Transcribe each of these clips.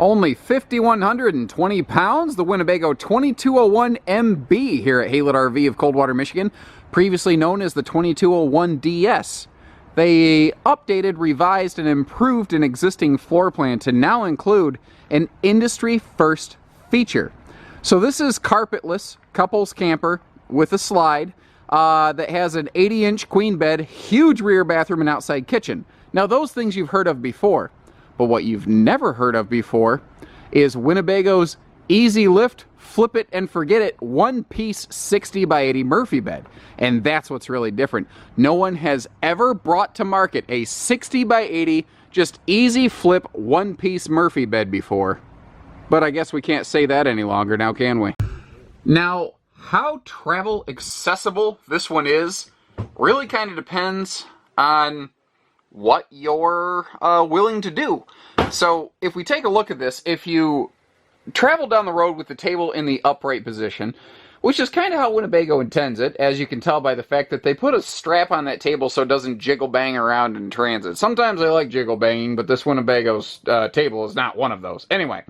Only 5,120 pounds, the Winnebago 2201 MB here at Haylett RV of Coldwater, Michigan, previously known as the 2201 DS. They updated, revised, and improved an existing floor plan to now include an industry-first feature. So this is carpetless, couples camper with a slide that has an 80-inch queen bed, huge rear bathroom, and outside kitchen. Now those things you've heard of before. But what you've never heard of before is Winnebago's easy lift, flip it and forget it, one-piece 60 by 80 Murphy bed. And that's what's really different. No one has ever brought to market a 60 by 80, just easy flip, one-piece Murphy bed before. But I guess we can't say that any longer now, can we? Now, how travel accessible this one is really kind of depends on what you're willing to do. So if we take a look at this, if you travel down the road with the table in the upright position, which is kind of how Winnebago intends it, as you can tell by the fact that they put a strap on that table so it doesn't jiggle bang around in transit. Sometimes I like jiggle banging, but this Winnebago's table is not one of those. Anyway,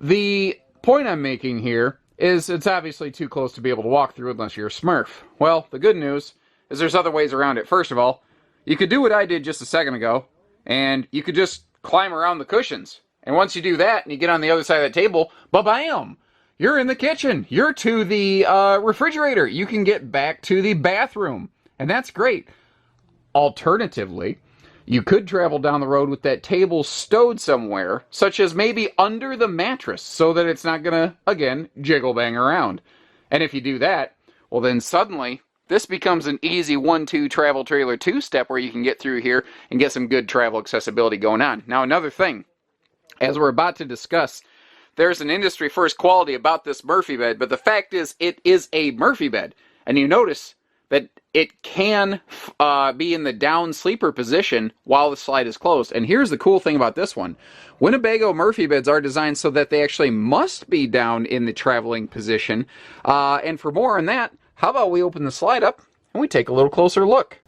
the point I'm making here is it's obviously too close to be able to walk through unless you're a Smurf. Well, the good news is there's other ways around it. First of all, you could do what I did just a second ago, and you could just climb around the cushions. And once you do that, and you get on the other side of the table, ba-bam! You're in the kitchen. You're to the refrigerator. You can get back to the bathroom. And that's great. Alternatively, you could travel down the road with that table stowed somewhere, such as maybe under the mattress, so that it's not going to, again, jiggle bang around. And if you do that, well then suddenly this becomes an easy 1-2 travel trailer 2-step where you can get through here and get some good travel accessibility going on. Now another thing, as we're about to discuss, there's an industry first quality about this Murphy bed, but the fact is it is a Murphy bed. And you notice that it can be in the down sleeper position while the slide is closed. And here's the cool thing about this one. Winnebago Murphy beds are designed so that they actually must be down in the traveling position. And for more on that, how about we open the slide up and we take a little closer look.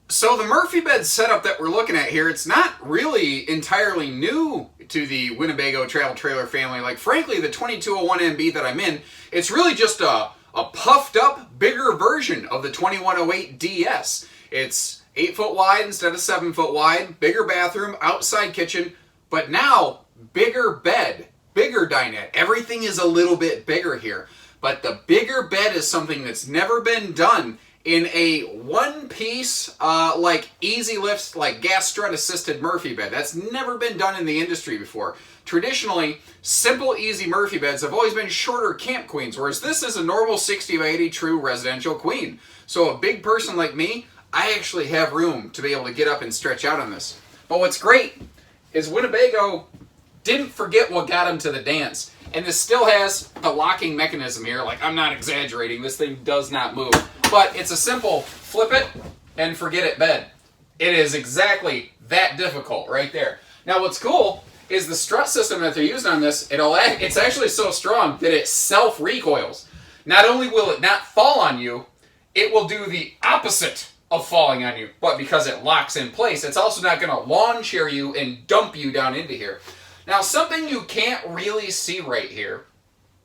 So the Murphy bed setup that we're looking at here, it's not really entirely new to the Winnebago travel trailer family. Like frankly, the 2201 MB that I'm in, it's really just a puffed up, bigger version of the 2108 DS. It's 8 foot wide instead of 7 foot wide, bigger bathroom, outside kitchen, but now bigger bed, bigger dinette. Everything is a little bit bigger here. But the bigger bed is something that's never been done in a one-piece, like easy lift, like gas strut assisted Murphy bed. That's never been done in the industry before. Traditionally, simple, easy Murphy beds have always been shorter camp queens, whereas this is a normal 60 by 80 true residential queen. So a big person like me, I actually have room to be able to get up and stretch out on this. But what's great is Winnebago didn't forget what got them to the dance. And this still has the locking mechanism here. Like, I'm not exaggerating. This thing does not move. But it's a simple flip it and forget it bed. It is exactly that difficult right there. Now, what's cool is the strut system that they're using on this, it's actually so strong that it self-recoils. Not only will it not fall on you, it will do the opposite of falling on you. But because it locks in place, it's also not going to lawn chair you and dump you down into here. Now, something you can't really see right here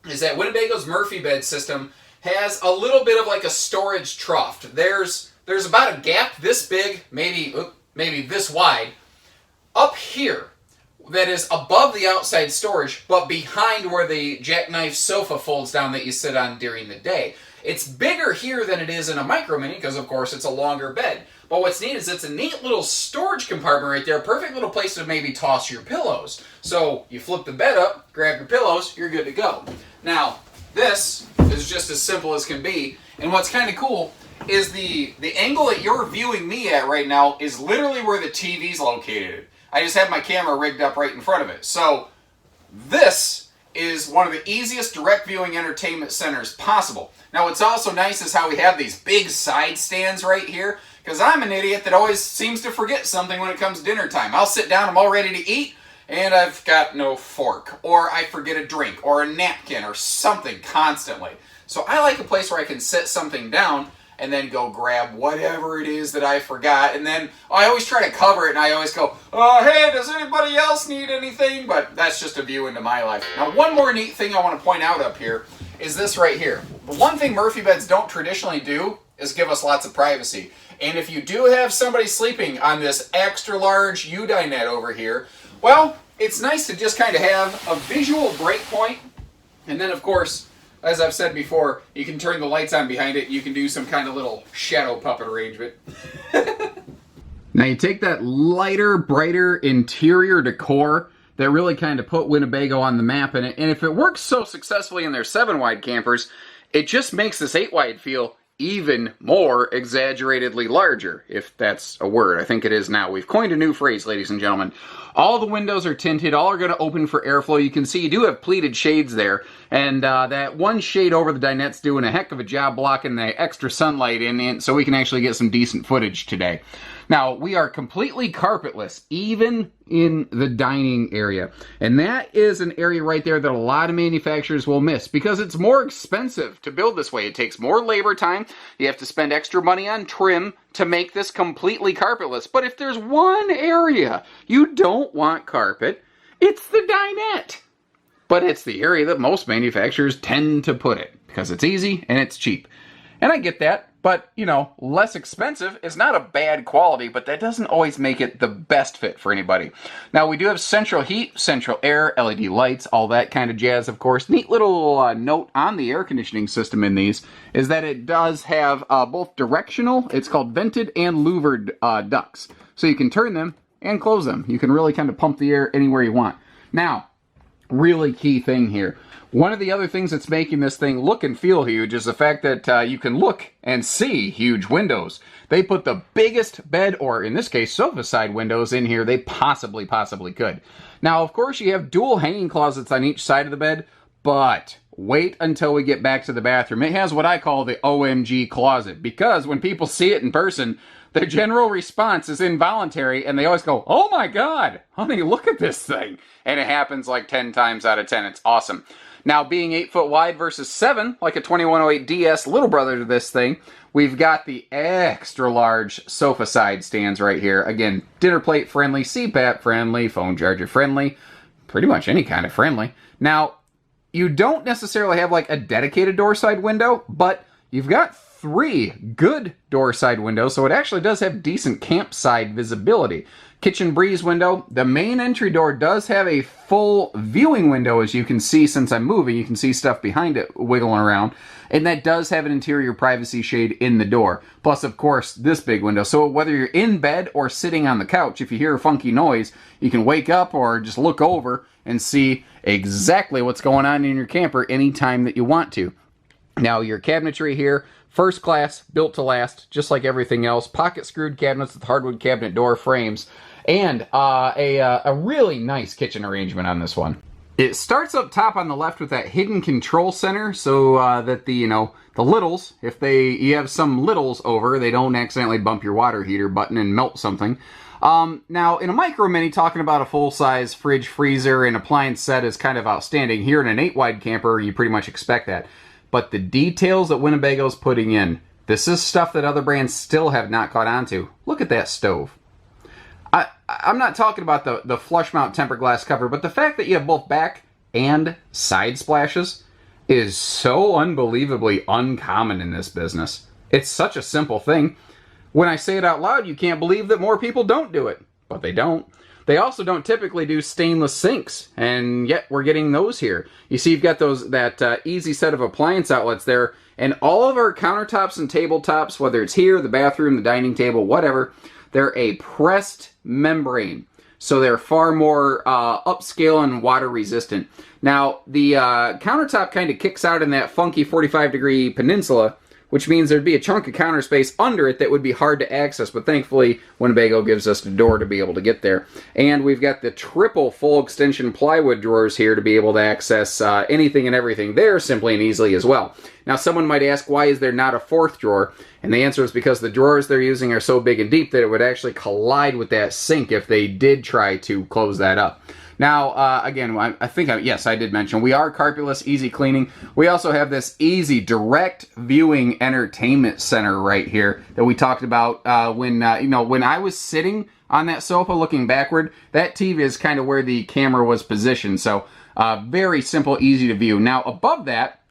is that Winnebago's Murphy bed system has a little bit of like a storage trough. There's about a gap this big, maybe this wide, up here that is above the outside storage, but behind where the jackknife sofa folds down that you sit on during the day. It's bigger here than it is in a Micro Mini because, of course, it's a longer bed. But what's neat is it's a neat little storage compartment right there, perfect little place to maybe toss your pillows. So you flip the bed up, grab your pillows, you're good to go. Now, this is just as simple as can be. And what's kind of cool is the angle that you're viewing me at right now is literally where the TV's located. I just have my camera rigged up right in front of it. So this is one of the easiest direct viewing entertainment centers possible. Now what's also nice is how we have these big side stands right here, because I'm an idiot that always seems to forget something when it comes dinner time. I'll sit down, I'm all ready to eat, and I've got no fork, or I forget a drink, or a napkin, or something constantly. So I like a place where I can set something down, and then go grab whatever it is that I forgot. And then I always try to cover it, and I always go, hey, does anybody else need anything? But that's just a view into my life. Now, one more neat thing I want to point out up here is this right here. The one thing Murphy beds don't traditionally do is give us lots of privacy. And if you do have somebody sleeping on this extra large Dinette over here, well, it's nice to just kind of have a visual break point. And then, of course, as I've said before, you can turn the lights on behind it. You can do some kind of little shadow puppet arrangement. Now you take that lighter, brighter interior decor that really kind of put Winnebago on the map in it. And if it works so successfully in their 7-wide campers, it just makes this 8-wide feel even more exaggeratedly larger, if that's a word. I think it is now. We've coined a new phrase, ladies and gentlemen. All the windows are tinted. All are going to open for airflow. You can see you do have pleated shades there. And that one shade over the Dinette's doing a heck of a job blocking the extra sunlight in so we can actually get some decent footage today. Now, we are completely carpetless, even in the dining area. And that is an area right there that a lot of manufacturers will miss because it's more expensive to build this way. It takes more labor time. You have to spend extra money on trim to make this completely carpetless. But if there's one area you don't want carpet, it's the dinette. But it's the area that most manufacturers tend to put it because it's easy and it's cheap. And I get that. But, you know, less expensive is not a bad quality, but that doesn't always make it the best fit for anybody. Now, we do have central heat, central air, LED lights, all that kind of jazz, of course. Neat little note on the air conditioning system in these is that it does have both directional, it's called vented and louvered ducts. So you can turn them and close them. You can really kind of pump the air anywhere you want. Now, really key thing here. One of the other things that's making this thing look and feel huge is the fact that you can look and see huge windows. They put the biggest bed, or in this case, sofa side windows in here they possibly could. Now, of course, you have dual hanging closets on each side of the bed, but wait until we get back to the bathroom. It has what I call the OMG closet, because when people see it in person, their general response is involuntary, and they always go, oh my God, honey, look at this thing. And it happens like 10 times out of 10. It's awesome. Now, being 8 foot wide versus 7, like a 2108 DS little brother to this thing, we've got the extra large sofa side stands right here. Again, dinner plate friendly, CPAP friendly, phone charger friendly, pretty much any kind of friendly. Now, you don't necessarily have like a dedicated door side window, but you've got 3 good door side windows, so it actually does have decent campside visibility. Kitchen breeze window. The main entry door does have a full viewing window, as you can see since I'm moving. You can see stuff behind it wiggling around. And that does have an interior privacy shade in the door. Plus, of course, this big window. So whether you're in bed or sitting on the couch, if you hear a funky noise, you can wake up or just look over and see exactly what's going on in your camper anytime that you want to. Now, your cabinetry here, first class, built to last, just like everything else. Pocket screwed cabinets with hardwood cabinet door frames. And a really nice kitchen arrangement on this one. It starts up top on the left with that hidden control center, so that the littles, if you have some littles over, they don't accidentally bump your water heater button and melt something. Now, in a micro mini, talking about a full-size fridge, freezer, and appliance set is kind of outstanding. Here in an 8-wide camper, you pretty much expect that. But the details that Winnebago's putting in, this is stuff that other brands still have not caught on to. Look at that stove. I'm not talking about the flush mount tempered glass cover, but the fact that you have both back and side splashes is so unbelievably uncommon in this business. It's such a simple thing. When I say it out loud, you can't believe that more people don't do it, but they don't. They also don't typically do stainless sinks, and yet we're getting those here. You see, you've got that easy set of appliance outlets there, and all of our countertops and tabletops, whether it's here, the bathroom, the dining table, whatever, they're a pressed membrane, so they're far more upscale and water resistant. Now, the countertop kind of kicks out in that funky 45-degree peninsula, which means there'd be a chunk of counter space under it that would be hard to access, but thankfully Winnebago gives us the door to be able to get there. And we've got the triple full extension plywood drawers here to be able to access anything and everything there simply and easily as well. Now, someone might ask, why is there not a 4th drawer? And the answer is because the drawers they're using are so big and deep that it would actually collide with that sink if they did try to close that up. Now, again, yes, I did mention we are Carpetless, easy cleaning. We also have this easy direct viewing entertainment center right here that we talked about when I was sitting on that sofa looking backward. That TV is kind of where the camera was positioned, so very simple, easy to view. Now, above that,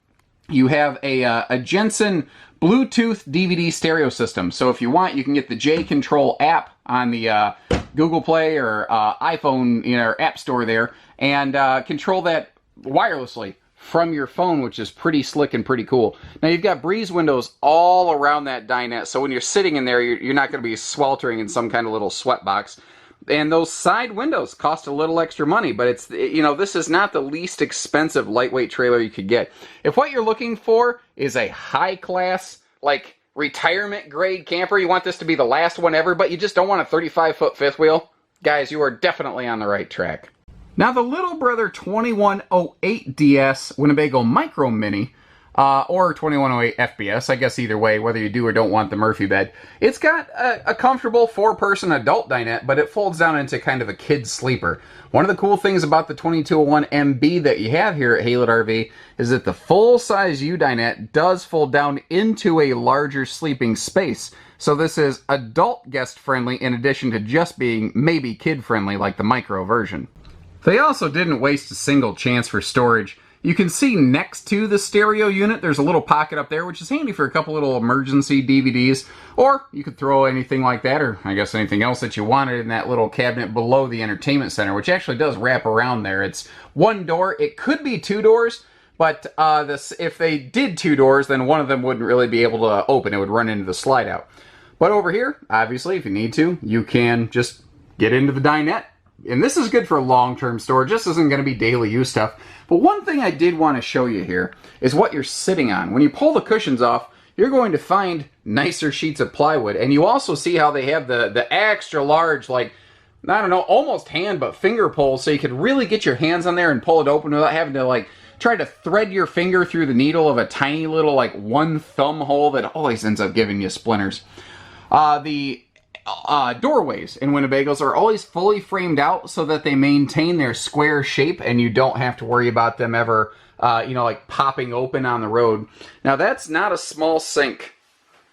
you have a Jensen Bluetooth DVD stereo system. So if you want, you can get the J Control app on the Google Play or iPhone, or App Store there, and control that wirelessly from your phone, which is pretty slick and pretty cool. Now you've got breeze windows all around that dinette, so when you're sitting in there, you're not going to be sweltering in some kind of little sweat box. And those side windows cost a little extra money, but it's, this is not the least expensive lightweight trailer you could get. If what you're looking for is a high class, like retirement grade camper, you want this to be the last one ever, but you just don't want a 35-foot fifth wheel, guys, you are definitely on the right track. Now the little brother 2108 DS Winnebago Micro Mini, or 2108 FBS, I guess either way, whether you do or don't want the Murphy bed. It's got a comfortable 4-person adult dinette, but it folds down into kind of a kid sleeper. One of the cool things about the 2201 MB that you have here at Haylett RV is that the full-size U dinette does fold down into a larger sleeping space. So this is adult guest friendly in addition to just being maybe kid friendly like the micro version. They also didn't waste a single chance for storage. You can see next to the stereo unit, there's a little pocket up there, which is handy for a couple little emergency DVDs, or you could throw anything like that, or I guess anything else that you wanted in that little cabinet below the entertainment center, which actually does wrap around there. It's one door. It could be 2 doors, but if they did 2 doors, then one of them wouldn't really be able to open. It would run into the slide out. But over here, obviously, if you need to, you can just get into the dinette. And this is good for long-term storage. This isn't going to be daily use stuff. But one thing I did want to show you here is what you're sitting on. When you pull the cushions off, you're going to find nicer sheets of plywood. And you also see how they have the extra large, like, I don't know, almost hand but finger pulls, so you could really get your hands on there and pull it open without having to, like, try to thread your finger through the needle of a tiny little, like, 1 thumb hole that always ends up giving you splinters. The doorways in Winnebagos are always fully framed out so that they maintain their square shape and you don't have to worry about them ever, like popping open on the road. Now that's not a small sink.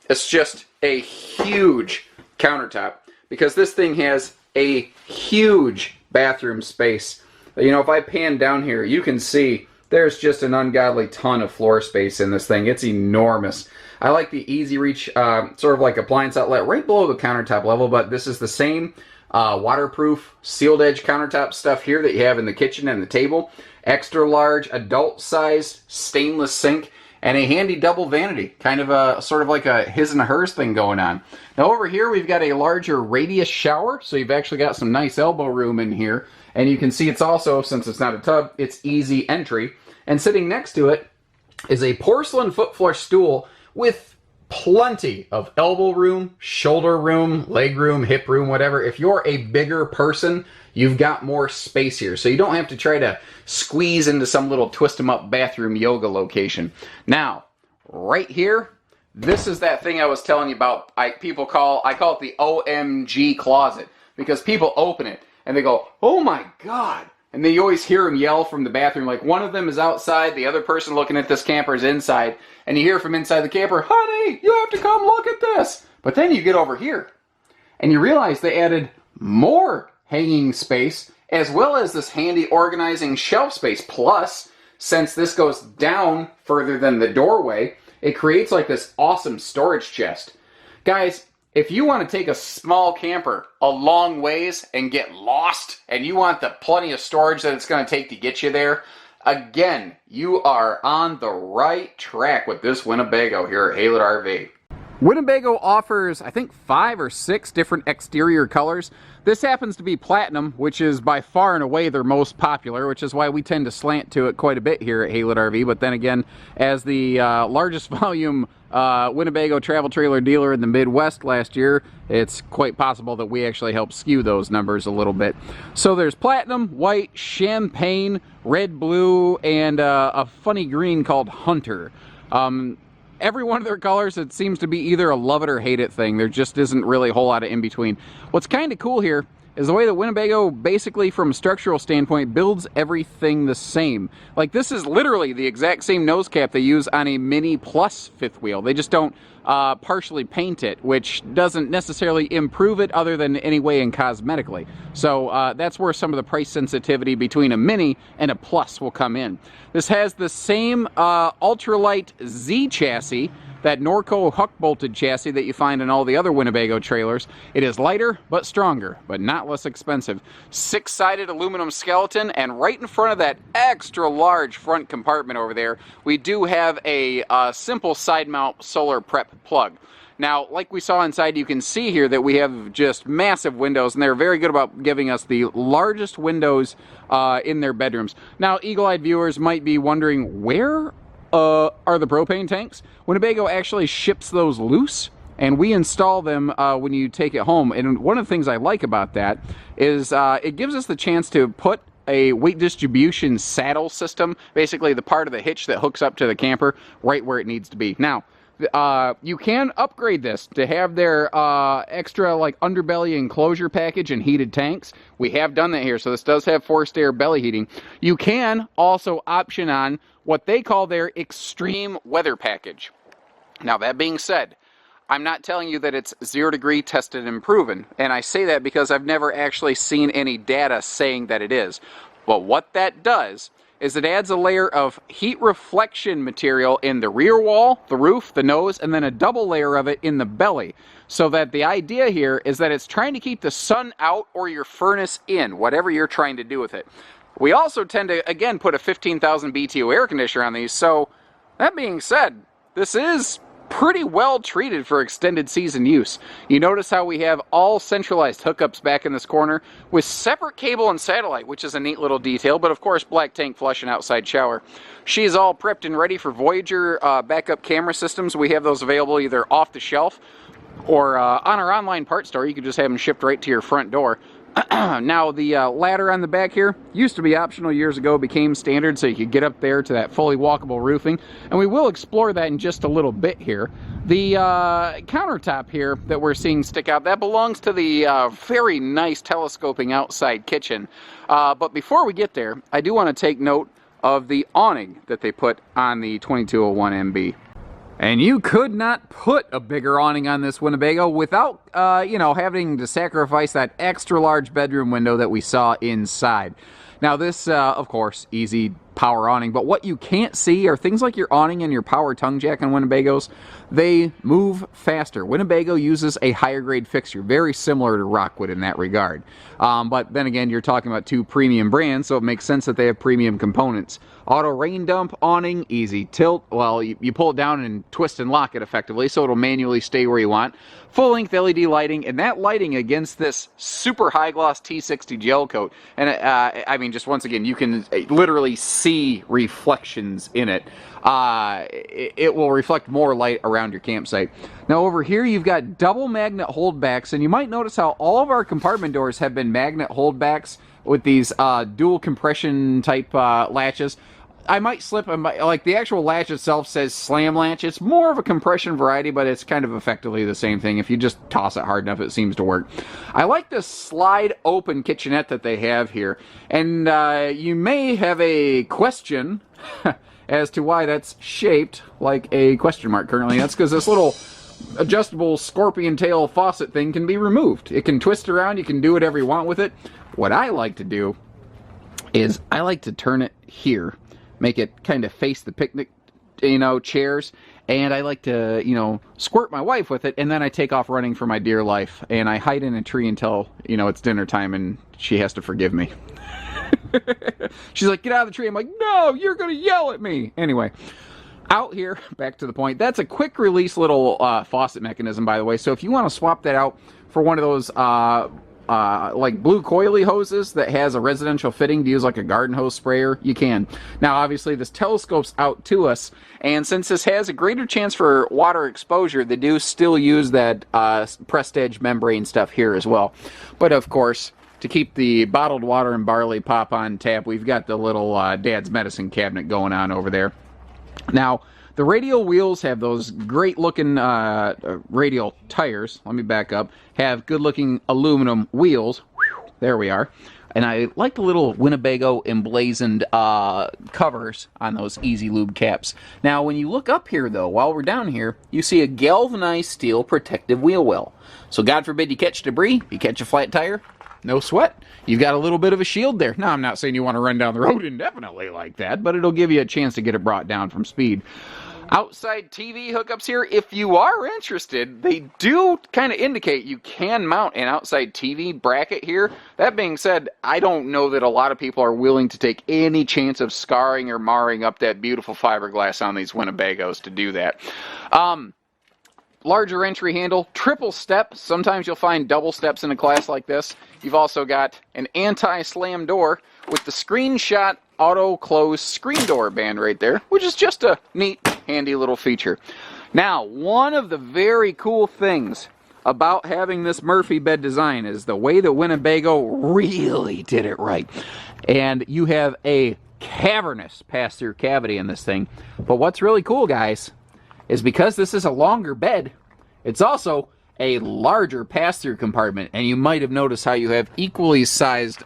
It's just a huge countertop because this thing has a huge bathroom space. If I pan down here, you can see there's just an ungodly ton of floor space in this thing. It's enormous. I like the easy reach sort of like appliance outlet right below the countertop level, but this is the same waterproof sealed edge countertop stuff here that you have in the kitchen and the table. Extra large adult sized stainless sink and a handy double vanity, kind of a sort of like a his and a hers thing going on. Now over here we've got a larger radius shower, so you've actually got some nice elbow room in here, and you can see it's also, since it's not a tub, it's easy entry. And sitting next to it is a porcelain foot floor stool with plenty of elbow room, shoulder room, leg room, hip room, whatever. If you're a bigger person, you've got more space here. So you don't have to try to squeeze into some little twist 'em up bathroom yoga location. Now, right here, this is that thing I was telling you about. I call it the OMG closet, because people open it and they go, "Oh my God." And then you always hear them yell from the bathroom, like one of them is outside, the other person looking at this camper is inside, and you hear from inside the camper, "Honey, you have to come look at this." But then you get over here, and you realize they added more hanging space, as well as this handy organizing shelf space. Plus, since this goes down further than the doorway, it creates like this awesome storage chest. Guys, if you want to take a small camper a long ways and get lost, and you want the plenty of storage that it's going to take to get you there, again, you are on the right track with this Winnebago here at Haylett RV. Winnebago offers, I think, 5 or 6 different exterior colors. This happens to be platinum, which is by far and away their most popular, which is why we tend to slant to it quite a bit here at Haylett RV. But then again, as the largest volume Winnebago travel trailer dealer in the Midwest last year, it's quite possible that we actually helped skew those numbers a little bit. So there's platinum, white, champagne, red, blue, and a funny green called Hunter. Every one of their colors, it seems to be either a love it or hate it thing. There just isn't really a whole lot of in between. What's kind of cool here, is the way that Winnebago, basically from a structural standpoint, builds everything the same. Like, this is literally the exact same nose cap they use on a Mini Plus fifth wheel. They just don't partially paint it, which doesn't necessarily improve it other than anyway and cosmetically. So that's where some of the price sensitivity between a Mini and a Plus will come in. This has the same Ultralite Z chassis, that Norco huck-bolted chassis that you find in all the other Winnebago trailers. It is lighter, but stronger, but not less expensive. 6-sided aluminum skeleton, and right in front of that extra large front compartment over there, we do have a simple side mount solar prep plug. Now, like we saw inside, you can see here that we have just massive windows, and they're very good about giving us the largest windows in their bedrooms. Now, eagle-eyed viewers might be wondering, where are the propane tanks? Winnebago actually ships those loose, and we install them when you take it home. And one of the things I like about that is it gives us the chance to put a weight distribution saddle system, basically the part of the hitch that hooks up to the camper, right where it needs to be. Now, you can upgrade this to have their extra like underbelly enclosure package and heated tanks. We have done that here, so this does have forced air belly heating. You can also option on what they call their extreme weather package. Now, that being said, I'm not telling you that it's 0 degree tested and proven, and I say that because I've never actually seen any data saying that it is. But what that does is it adds a layer of heat reflection material in the rear wall, the roof, the nose, and then a double layer of it in the belly. So that the idea here is that it's trying to keep the sun out or your furnace in, whatever you're trying to do with it. We also tend to, again, put a 15,000 BTU air conditioner on these. So that being said, this is pretty well treated for extended season use. You notice how we have all centralized hookups back in this corner with separate cable and satellite, which is a neat little detail, but of course black tank flush and outside shower. She's all prepped and ready for Voyager backup camera systems. We have those available either off the shelf or on our online part store. You can just have them shipped right to your front door. Now, the ladder on the back here used to be optional years ago, became standard, so you could get up there to that fully walkable roofing, and we will explore that in just a little bit here. The countertop here that we're seeing stick out, that belongs to the very nice telescoping outside kitchen. But before we get there, I do want to take note of the awning that they put on the 2201MB. And you could not put a bigger awning on this Winnebago without, you know, having to sacrifice that extra large bedroom window that we saw inside. Now this, of course, easy power awning, but what you can't see are things like your awning and your power tongue jack on Winnebagos. They move faster. Winnebago uses a higher grade fixture, very similar to Rockwood in that regard. But then again, you're talking about two premium brands, so it makes sense that they have premium components. Auto rain dump awning, easy tilt. Well, you pull it down and twist and lock it effectively, so it'll manually stay where you want. Full-length LED lighting, and that lighting against this super high-gloss T60 gel coat. And I mean, just once again, you can literally see reflections in it. It will reflect more light around your campsite. Now over here you've got double magnet holdbacks, and you might notice how all of our compartment doors have been magnet holdbacks with these dual compression type latches. I might slip, like the actual latch itself says slam latch. It's more of a compression variety, but it's kind of effectively the same thing. If you just toss it hard enough, it seems to work. I like this slide open kitchenette that they have here. And you may have a question as to why that's shaped like a question mark currently. That's because this little adjustable scorpion tail faucet thing can be removed. It can twist around. You can do whatever you want with it. What I like to do is I like to turn it here, make it kind of face the picnic, you know, chairs, and I like to, you know, squirt my wife with it, and then I take off running for my dear life, and I hide in a tree until, you know, it's dinner time and she has to forgive me. She's like, get out of the tree. I'm like, no, you're gonna yell at me. Anyway, out here, back to the point, that's a quick release little faucet mechanism, by the way. So if you want to swap that out for one of those like blue coily hoses that has a residential fitting to use like a garden hose sprayer, you can. Now obviously this telescopes out to us, and since this has a greater chance for water exposure, they do still use that pressed edge membrane stuff here as well. But of course, to keep the bottled water and barley pop on tap, we've got the little dad's medicine cabinet going on over there. Now the radial wheels have those great looking radial tires. Let me back up. Have good looking aluminum wheels. There we are. And I like the little Winnebago emblazoned covers on those Easy Lube caps. Now, when you look up here, though, while we're down here, you see a galvanized steel protective wheel well. So God forbid you catch debris, you catch a flat tire, no sweat. You've got a little bit of a shield there. Now, I'm not saying you want to run down the road indefinitely like that, but it'll give you a chance to get it brought down from speed. Outside TV hookups here, if you are interested, they do kind of indicate you can mount an outside TV bracket here. That being said, I don't know that a lot of people are willing to take any chance of scarring or marring up that beautiful fiberglass on these Winnebagos to do that. Larger entry handle, triple step. Sometimes you'll find double steps in a class like this. You've also got an anti-slam door with the screenshot auto close screen door band right there, which is just a neat, handy little feature. Now, one of the very cool things about having this Murphy bed design is the way that Winnebago really did it right. And you have a cavernous pass-through cavity in this thing. But what's really cool, guys, is because this is a longer bed, it's also a larger pass-through compartment, and you might have noticed how you have equally sized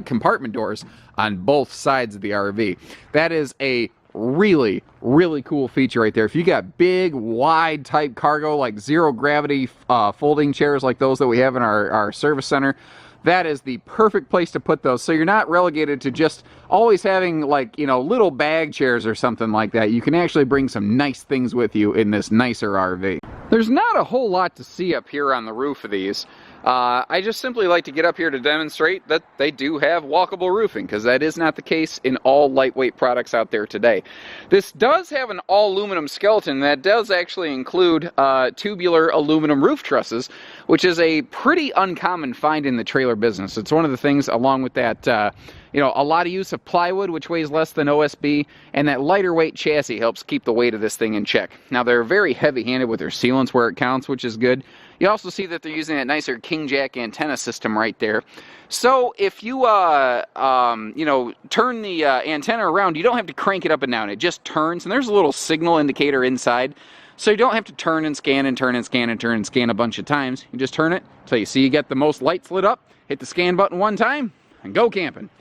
compartment doors on both sides of the RV. That is a really, really cool feature right there. If you got big, wide type cargo, like zero gravity folding chairs like those that we have in our service center, that is the perfect place to put those. So you're not relegated to just always having, like, you know, little bag chairs or something like that. You can actually bring some nice things with you in this nicer RV. There's not a whole lot to see up here on the roof of these. I just simply like to get up here to demonstrate that they do have walkable roofing, because that is not the case in all lightweight products out there today. This does have an all aluminum skeleton that does actually include tubular aluminum roof trusses, which is a pretty uncommon find in the trailer business. It's one of the things, along with that you know, a lot of use of plywood, which weighs less than OSB, and that lighter weight chassis helps keep the weight of this thing in check. Now, they're very heavy-handed with their sealants where it counts, which is good. You also see that they're using that nicer King Jack antenna system right there. So if you, you know, turn the antenna around, you don't have to crank it up and down. It just turns, and there's a little signal indicator inside. So you don't have to turn and scan and turn and scan and turn and scan a bunch of times. You just turn it until you see you get the most lights lit up, hit the scan button one time, and go camping.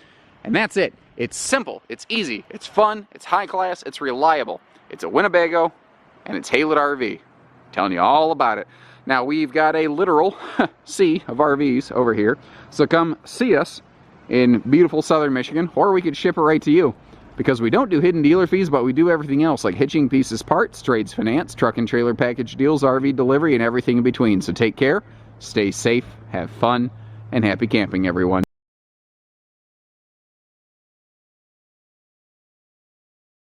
And that's it. It's simple, it's easy, it's fun, it's high class, it's reliable. It's a Winnebago, and it's Haylett RV. Telling you all about it. Now, we've got a literal sea of RVs over here, so come see us in beautiful southern Michigan, or we could ship it right to you. Because we don't do hidden dealer fees, but we do everything else, like hitching pieces, parts, trades finance, truck and trailer package deals, RV delivery, and everything in between. So take care, stay safe, have fun, and happy camping, everyone.